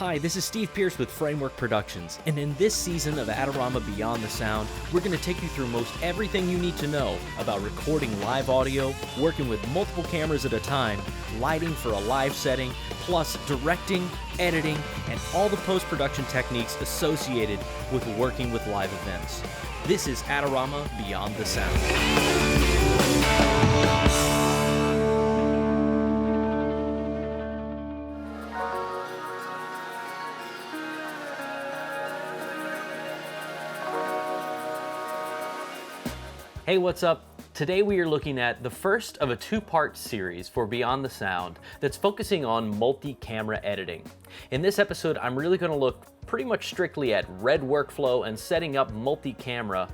Hi, this is Steve Pierce with Framework Productions, and in this season of Adorama Beyond the Sound, we're going to take you through most everything you need to know about recording live audio, working with multiple cameras at a time, lighting for a live setting, plus directing, editing, and all the post-production techniques associated with working with live events. This is Adorama Beyond the Sound. Hey, what's up? Today we are looking at the first of a two-part series for Beyond the Sound that's focusing on multi-camera editing. In this episode, I'm really going to look pretty much strictly at red workflow and setting up multi-camera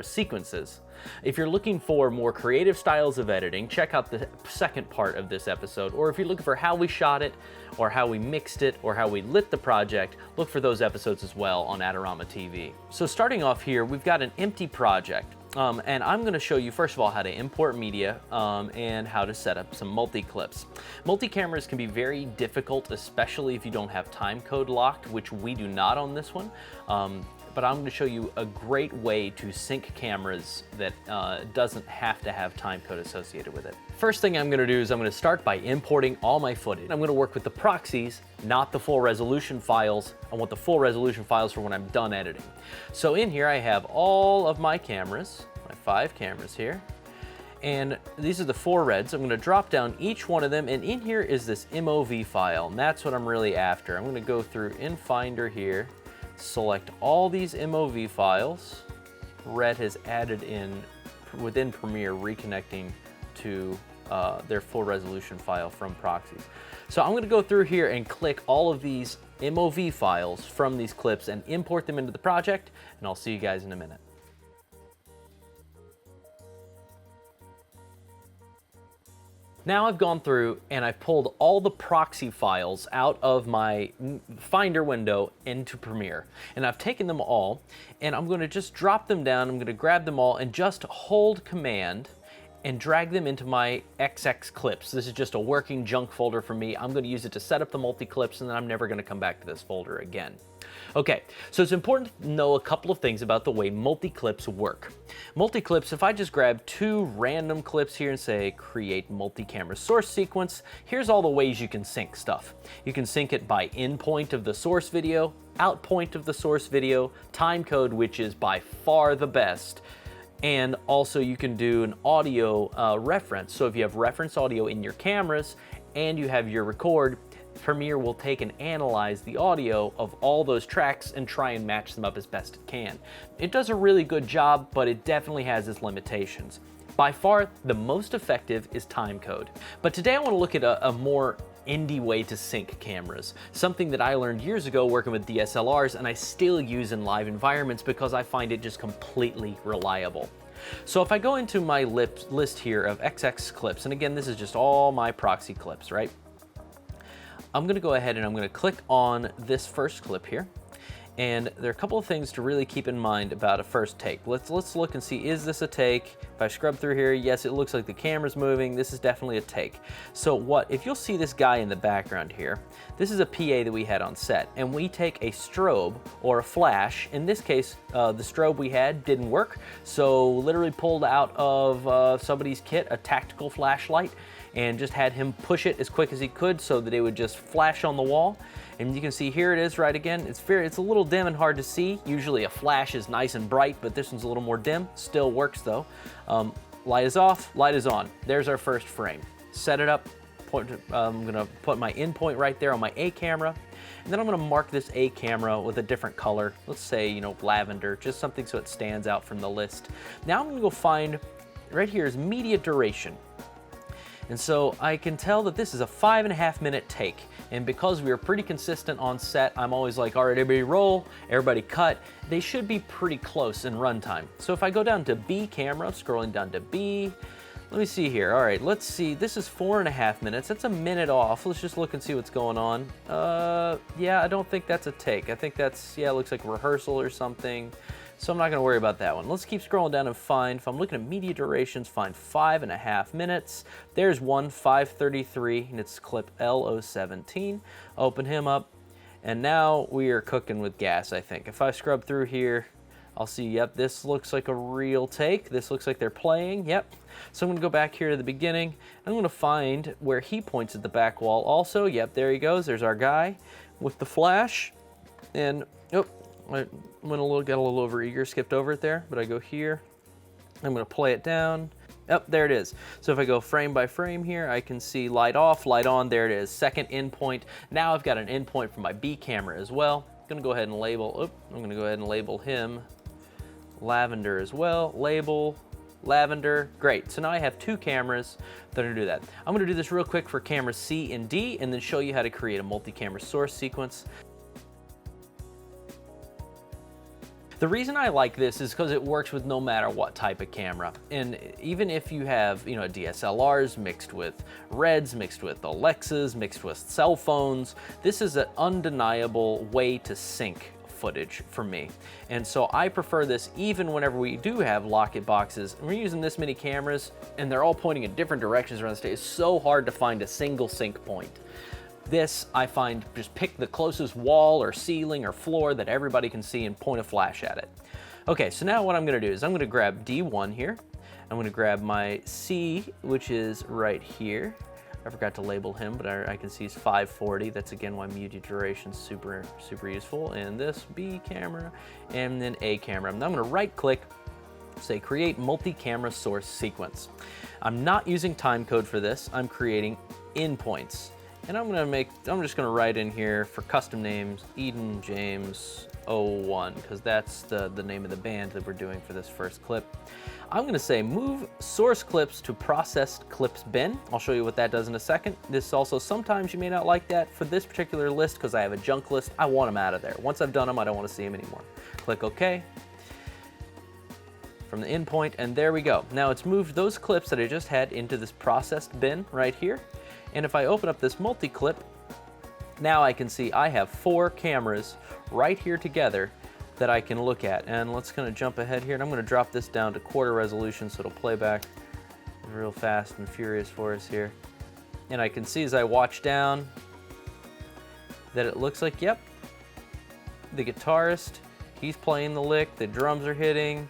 sequences. If you're looking for more creative styles of editing, check out the second part of this episode, or if you're looking for how we shot it, or how we mixed it, or how we lit the project, look for those episodes as well on Adorama TV. So starting off here, we've got an empty project. And I'm going to show you first of all how to import media and how to set up some multi-clips. Multi-cameras can be very difficult, especially if you don't have time code locked, which we do not on this one. But I'm going to show you a great way to sync cameras that doesn't have to have time code associated with it. First thing I'm going to do is I'm going to start by importing all my footage. I'm going to work with the proxies, not the full resolution files. I want the full resolution files for when I'm done editing. So in here I have all of my cameras, my 5 cameras here, and these are the 4 reds. I'm going to drop down each one of them, and in here is this MOV file, and that's what I'm really after. I'm going to go through in Finder here, select all these MOV files. Red has added in within Premiere, reconnecting to their full resolution file from proxies. So I'm going to go through here and click all of these MOV files from these clips and import them into the project, and I'll see you guys in a minute. Now I've gone through and I've pulled all the proxy files out of my Finder window into Premiere. And I've taken them all and I'm going to just drop them down. I'm going to grab them all and just hold Command and drag them into my XX clips. This is just a working junk folder for me. I'm going to use it to set up the multi-clips, and then I'm never going to come back to this folder again. Okay, so it's important to know a couple of things about the way multi-clips work. Multi-clips, if I just grab 2 random clips here and say create multi-camera source sequence, here's all the ways you can sync stuff. You can sync it by in point of the source video, out point of the source video, time code, which is by far the best, and also you can do an audio reference. So if you have reference audio in your cameras and you have your record, Premiere will take and analyze the audio of all those tracks and try and match them up as best it can. It does a really good job, but it definitely has its limitations. By far, the most effective is time code. But today I want to look at a more indie way to sync cameras, something that I learned years ago working with DSLRs and I still use in live environments because I find it just completely reliable. So if I go into my list here of XX clips, and again, this is just all my proxy clips, right? I'm going to go ahead and I'm going to click on this first clip here. And there are a couple of things to really keep in mind about a first take. Let's look and see, is this a take? If I scrub through here, yes, it looks like the camera's moving. This is definitely a take. So if you'll see this guy in the background here, this is a PA that we had on set, and we take a strobe or a flash. In this case, the strobe we had didn't work, so literally pulled out of somebody's kit a tactical flashlight and just had him push it as quick as he could so that it would just flash on the wall. And you can see here it is right again. It's a little dim and hard to see. Usually a flash is nice and bright, but this one's a little more dim. Still works though. Light is off, light is on. There's our first frame. Set it up. I'm gonna put my in point right there on my A camera. And then I'm gonna mark this A camera with a different color. Let's say, lavender, just something so it stands out from the list. Now I'm gonna go find, right here is media duration. And so I can tell that this is a 5.5 minute take. And because we were pretty consistent on set, I'm always like, all right, everybody roll, everybody cut. They should be pretty close in runtime. So if I go down to B camera, scrolling down to B, let me see here. All right, let's see. This is 4.5 minutes. That's a minute off. Let's just look and see what's going on. Yeah, I don't think that's a take. I think that's, yeah, it looks like rehearsal or something. So I'm not gonna worry about that one. Let's keep scrolling down and find, if I'm looking at media durations, find 5.5 minutes. There's one, 5:33, and it's clip L017. Open him up. And now we are cooking with gas, I think. If I scrub through here, I'll see, yep, this looks like a real take. This looks like they're playing, yep. So I'm gonna go back here to the beginning. I'm gonna find where he points at the back wall also. Yep, there he goes, there's our guy with the flash. And, oh, I went got a little over eager, skipped over it there, but I go here. I'm gonna play it down. Oh, there it is. So if I go frame by frame here, I can see light off, light on, there it is, second endpoint. Now I've got an endpoint for my B camera as well. I'm gonna go ahead and label, I'm gonna go ahead and label him lavender as well. Label, lavender, great. So now I have two cameras that are gonna do that. I'm gonna do this real quick for cameras C and D and then show you how to create a multi-camera source sequence. The reason I like this is because it works with no matter what type of camera. And even if you have, DSLRs mixed with Reds, mixed with Alexas, mixed with cell phones, this is an undeniable way to sync footage for me. And so I prefer this even whenever we do have locket boxes. And we're using this many cameras and they're all pointing in different directions around the stage. It's so hard to find a single sync point. This, I find, just pick the closest wall or ceiling or floor that everybody can see and point a flash at it. Okay, so now what I'm gonna do is I'm gonna grab D1 here. I'm gonna grab my C, which is right here. I forgot to label him, but I can see he's 540. That's again why media duration is super useful. And this B camera, and then A camera. Now I'm gonna right click, say create multi-camera source sequence. I'm not using timecode for this, I'm creating endpoints. And I'm just gonna write in here for custom names, Eden James 01, because that's the name of the band that we're doing for this first clip. I'm gonna say move source clips to processed clips bin. I'll show you what that does in a second. This also, sometimes you may not like that. For this particular list, because I have a junk list, I want them out of there. Once I've done them, I don't wanna see them anymore. Click OK. From the endpoint, and there we go. Now it's moved those clips that I just had into this processed bin right here. And if I open up this multi-clip, now I can see I have 4 cameras right here together that I can look at. And let's kind of jump ahead here, and I'm gonna drop this down to quarter resolution so it'll play back real fast and furious for us here. And I can see as I watch down that it looks like, yep, the guitarist, he's playing the lick, the drums are hitting,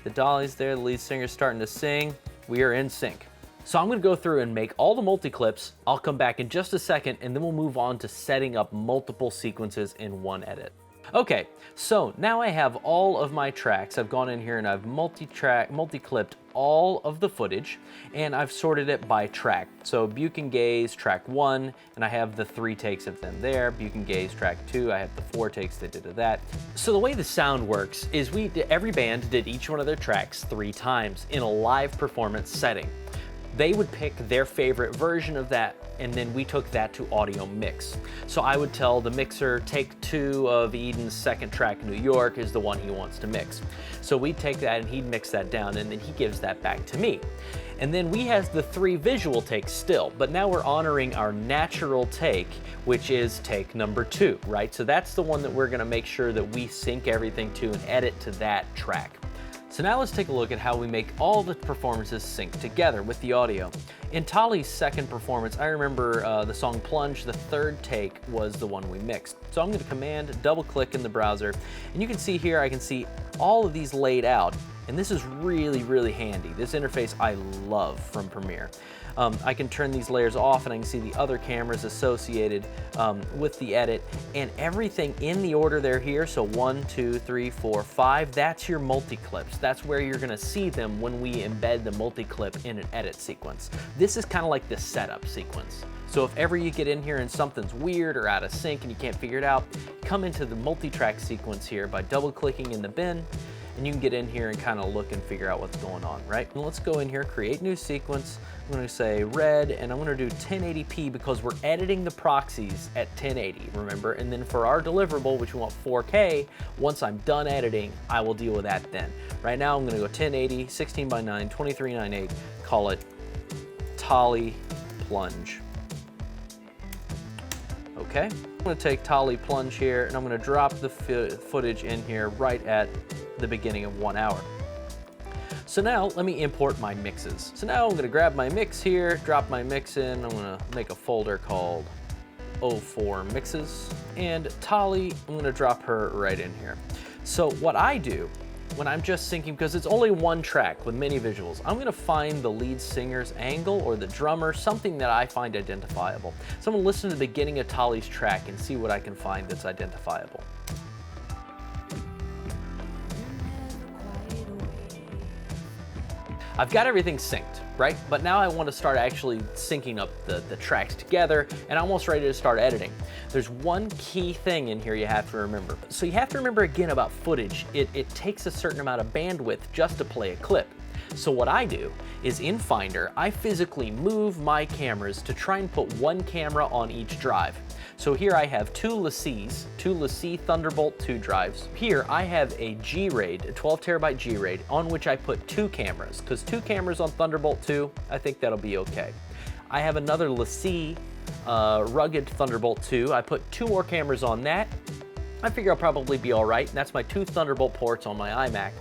the dolly's there, the lead singer's starting to sing. We are in sync. So I'm gonna go through and make all the multi-clips. I'll come back in just a second and then we'll move on to setting up multiple sequences in one edit. Okay, so now I have all of my tracks. I've gone in here and I've multi-clipped all of the footage and I've sorted it by track. So Buchan Gaze, track 1, and I have the 3 takes of them there. Buchan Gaze, track 2, I have the 4 takes they did of that. So the way the sound works is every band did each one of their tracks 3 times in a live performance setting. They would pick their favorite version of that, and then we took that to audio mix. So I would tell the mixer, take 2 of Eden's second track, New York, is the one he wants to mix. So we'd take that and he'd mix that down, and then he gives that back to me. And then we have the 3 visual takes still, but now we're honoring our natural take, which is take number 2, right? So that's the one that we're gonna make sure that we sync everything to and edit to that track. So now let's take a look at how we make all the performances sync together with the audio. In Tali's second performance, I remember the song Plunge, the 3rd take was the one we mixed. So I'm gonna command double click in the browser, and you can see here, I can see all of these laid out, and this is really, really handy. This interface I love from Premiere. I can turn these layers off and I can see the other cameras associated with the edit, and everything in the order they're here. So 1, 2, 3, 4, 5, that's your multi-clips. That's where you're gonna see them when we embed the multi-clip in an edit sequence. This is kind of like the setup sequence. So if ever you get in here and something's weird or out of sync and you can't figure it out, come into the multi-track sequence here by double clicking in the bin, and you can get in here and kind of look and figure out what's going on, right? And let's go in here, create new sequence. I'm gonna say red, and I'm gonna do 1080p because we're editing the proxies at 1080, remember? And then for our deliverable, which we want 4K, once I'm done editing, I will deal with that then. Right now, I'm gonna go 1080, 16:9, 23:9:8, call it Tali Plunge. Okay, I'm gonna take Tali Plunge here, and I'm gonna drop the footage in here right at the beginning of 1 hour. So now let me import my mixes. So now I'm gonna grab my mix here, drop my mix in. I'm gonna make a folder called 04 mixes, and Tali, I'm gonna drop her right in here. So what I do when I'm just syncing, because it's only one track with many visuals, I'm gonna find the lead singer's angle or the drummer, something that I find identifiable. So I'm gonna listen to the beginning of Tali's track and see what I can find that's identifiable. I've got everything synced, right? But now I want to start actually syncing up the tracks together, and I'm almost ready to start editing. There's one key thing in here you have to remember. So you have to remember again about footage. It takes a certain amount of bandwidth just to play a clip. So what I do is in Finder, I physically move my cameras to try and put one camera on each drive. So here I have two LaCie Thunderbolt 2 drives. Here I have a G-RAID, a 12 terabyte G-RAID, on which I put two cameras, because two cameras on Thunderbolt 2, I think that'll be okay. I have another LaCie rugged Thunderbolt 2. I put two more cameras on that. I figure I'll probably be all right, and that's my two Thunderbolt ports on my iMac.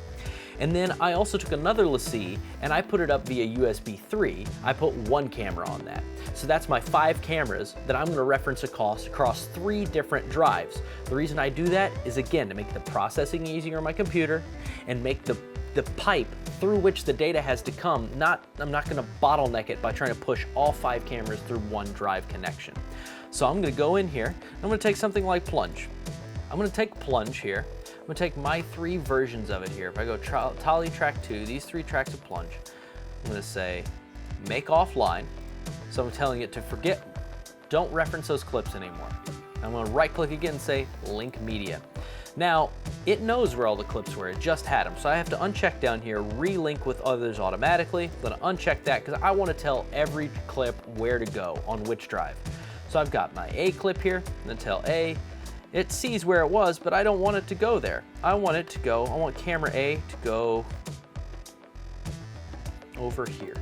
And then I also took another LaCie and I put it up via USB 3. I put one camera on that. So that's my 5 cameras that I'm gonna reference across 3 different drives. The reason I do that is, again, to make the processing easier on my computer and make the pipe through which the data has to come, I'm not gonna bottleneck it by trying to push all 5 cameras through one drive connection. So I'm gonna go in here, I'm gonna take something like Plunge. I'm gonna take Plunge here. I'm gonna take my 3 versions of it here. If I go Tali track 2, these 3 tracks of Plunge, I'm gonna say make offline. So I'm telling it to don't reference those clips anymore. I'm gonna right click again and say link media. Now, it knows where all the clips were, it just had them. So I have to uncheck down here, relink with others automatically. I'm gonna uncheck that because I wanna tell every clip where to go on which drive. So I've got my A clip here, I'm gonna tell A, it sees where it was, but I don't want it to go there. I want camera A to go over here.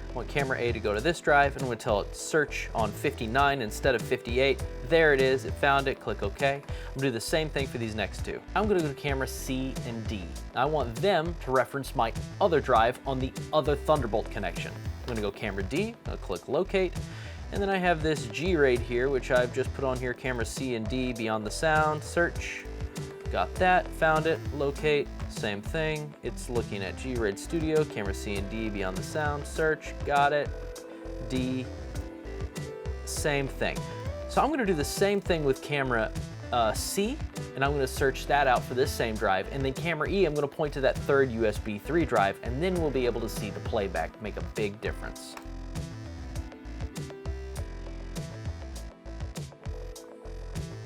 I want camera A to go to this drive, and I'm gonna tell it search on 59 instead of 58. There it is, it found it, click OK. I'm gonna do the same thing for these next 2. I'm gonna go to camera C and D. I want them to reference my other drive on the other Thunderbolt connection. I'm gonna go camera D, I'll click locate. And then I have this G-RAID here, which I've just put on here, camera C and D, Beyond the Sound, search. Got that, found it, locate, same thing. It's looking at G-RAID Studio, camera C and D, Beyond the Sound, search, got it, D, same thing. So I'm gonna do the same thing with camera C, and I'm gonna search that out for this same drive, and then camera E, I'm gonna point to that 3rd USB 3 drive, and then we'll be able to see the playback make a big difference.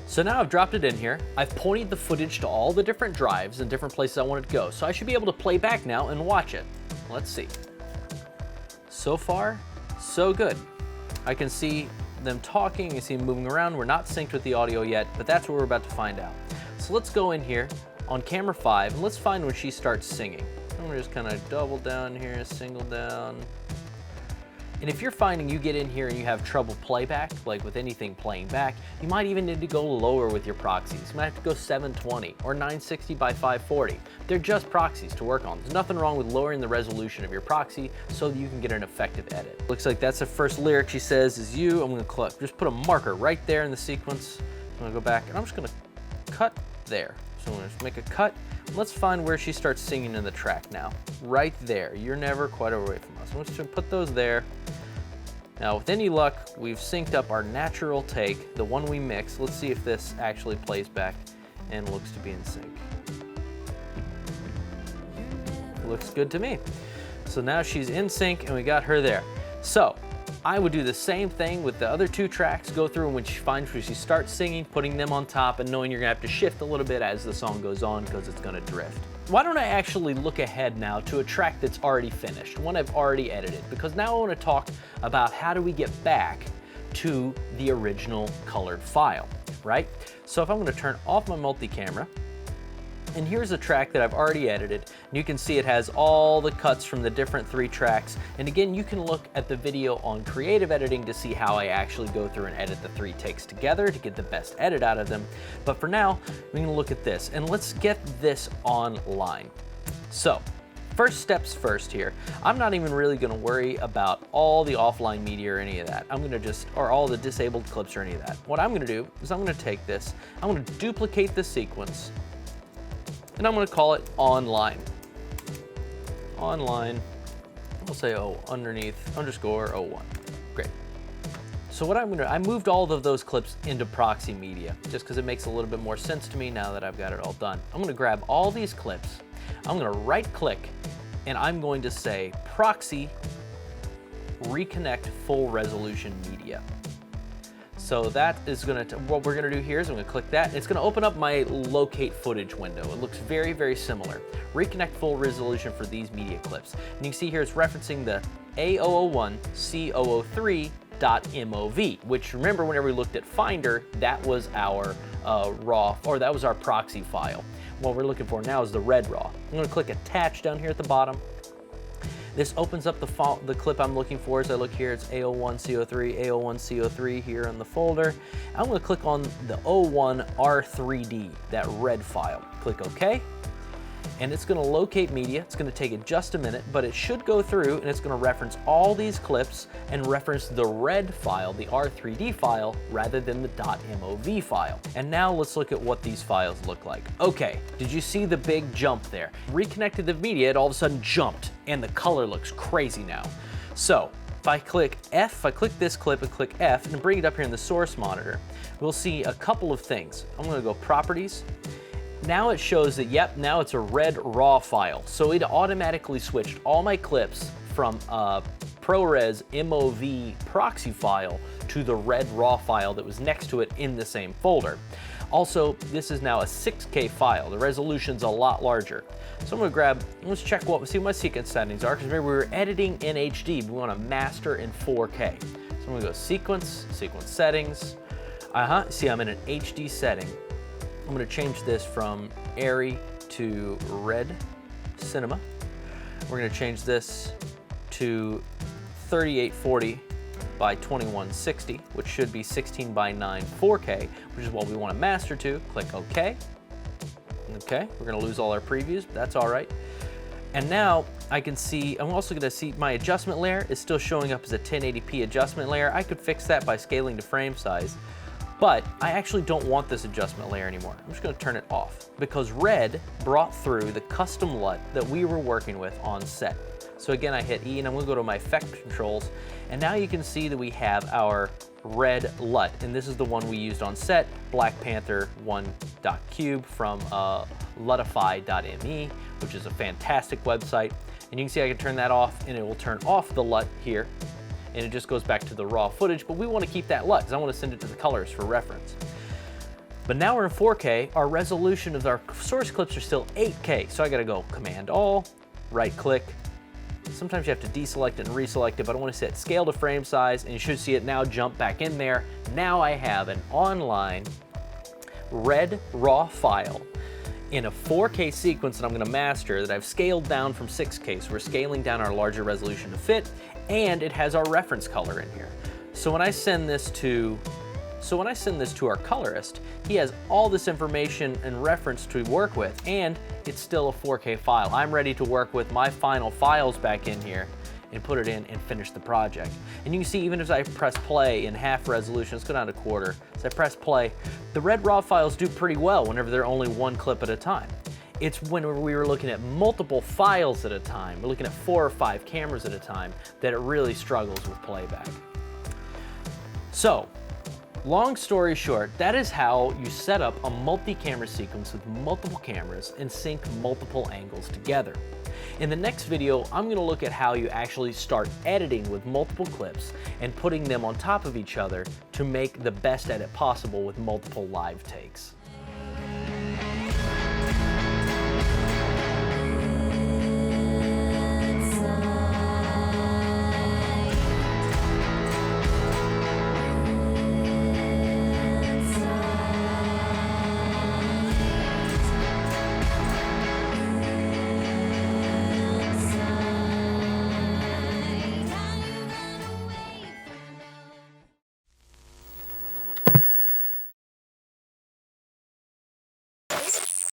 So now I've dropped it in here. I've pointed the footage to all the different drives and different places I want it to go. So I should be able to play back now and watch it. Let's see. So far, so good. I can see them talking, you can see them moving around. We're not synced with the audio yet, but that's what we're about to find out. So let's go in here on camera 5 and let's find when she starts singing. I'm gonna just kind of double down here, single down. And if you're finding you get in here and you have trouble playback, like with anything playing back, you might even need to go lower with your proxies. You might have to go 720 or 960 by 540. They're just proxies to work on. There's nothing wrong with lowering the resolution of your proxy so that you can get an effective edit. Looks like that's the first lyric she says is you. I'm gonna just put a marker right there in the sequence. I'm gonna go back and I'm just gonna cut there. So I'm gonna just make a cut. Let's find where she starts singing in the track now. Right there. You're never quite away from us. I'm just gonna put those there. Now, with any luck, we've synced up our natural take, the one we mixed. Let's see if this actually plays back and looks to be in sync. Looks good to me. So now she's in sync and we got her there. So I would do the same thing with the other 2 tracks, go through and when she finds where she starts singing, putting them on top and knowing you're gonna have to shift a little bit as the song goes on because it's gonna drift. Why don't I actually look ahead now to a track that's already finished, one I've already edited, because now I want to talk about how do we get back to the original colored file, right? So if I'm going to turn off my multi-camera, and here's a track that I've already edited, and you can see it has all the cuts from the different 3 tracks. And again, you can look at the video on creative editing to see how I actually go through and edit the 3 takes together to get the best edit out of them. But for now, we're gonna look at this, and let's get this online. So, first steps first here. I'm not even really gonna worry about all the offline media or any of that. I'm gonna just, or all the disabled clips or any of that. What I'm gonna do is I'm gonna take this, I'm gonna duplicate the sequence, and I'm gonna call it online. Online, we'll say underneath underscore 01. Great. So what I moved all of those clips into proxy media, just because it makes a little bit more sense to me now that I've got it all done. I'm gonna grab all these clips, I'm gonna right click, and I'm going to say proxy reconnect full resolution media. So that is what we're gonna do here is I'm gonna click that. It's gonna open up my locate footage window. It looks very, very similar. Reconnect full resolution for these media clips. And you can see here it's referencing the A001 C003.mov, which remember whenever we looked at Finder, that was our that was our proxy file. What we're looking for now is the red raw. I'm gonna click attach down here at the bottom. This opens up the clip I'm looking for. As I look here, it's A01C03, A01C03 here in the folder. I'm gonna click on the 01R3D, that red file. Click OK, and it's gonna locate media. It's gonna take it just a minute, but it should go through and it's gonna reference all these clips and reference the red file, the R3D file, rather than the .mov file. And now let's look at what these files look like. Okay, did you see the big jump there? Reconnected the media, it all of a sudden jumped, and the color looks crazy now. So if I click F, if I click this clip and click F and bring it up here in the source monitor, we'll see a couple of things. I'm gonna go properties. Now it shows that, yep, now it's a red raw file. So it automatically switched all my clips from ProRes MOV proxy file to the red raw file that was next to it in the same folder. Also, this is now a 6K file. The resolution's a lot larger. So I'm gonna let's check see what my sequence settings are, because remember we were editing in HD, but we wanna master in 4K. So I'm gonna go sequence settings. See, I'm in an HD setting. I'm gonna change this from airy to red cinema. We're gonna change this to 3840 by 2160, which should be 16 by 9 4K, which is what we want to master to. Click OK. Okay, we're gonna lose all our previews, but that's all right. And now I can see, I'm also gonna see my adjustment layer is still showing up as a 1080p adjustment layer. I could fix that by scaling to frame size. But I actually don't want this adjustment layer anymore. I'm just gonna turn it off because red brought through the custom LUT that we were working with on set. So again, I hit E and I'm gonna go to my effect controls, and now you can see that we have our red LUT, and this is the one we used on set, Black Panther 1.cube from lutify.me, which is a fantastic website. And you can see I can turn that off and it will turn off the LUT here, and it just goes back to the raw footage, but we want to keep that LUT because I want to send it to the colors for reference. But now we're in 4K, our resolution of our source clips are still 8K, so I gotta go Command All, right click. Sometimes you have to deselect it and reselect it, but I want to set scale to frame size, and you should see it now jump back in there. Now I have an online red raw file in a 4K sequence that I'm gonna master that I've scaled down from 6K, so we're scaling down our larger resolution to fit, and it has our reference color in here. So when I send this to our colorist, he has all this information and reference to work with, and it's still a 4K file. I'm ready to work with my final files back in here and put it in and finish the project. And you can see even as I press play in half resolution, let's go down to quarter. As I press play, the red raw files do pretty well whenever they're only one clip at a time. It's whenever we were looking at multiple files at a time, we're looking at 4 or 5 cameras at a time, that it really struggles with playback. So, long story short, that is how you set up a multi-camera sequence with multiple cameras and sync multiple angles together. In the next video, I'm going to look at how you actually start editing with multiple clips and putting them on top of each other to make the best edit possible with multiple live takes.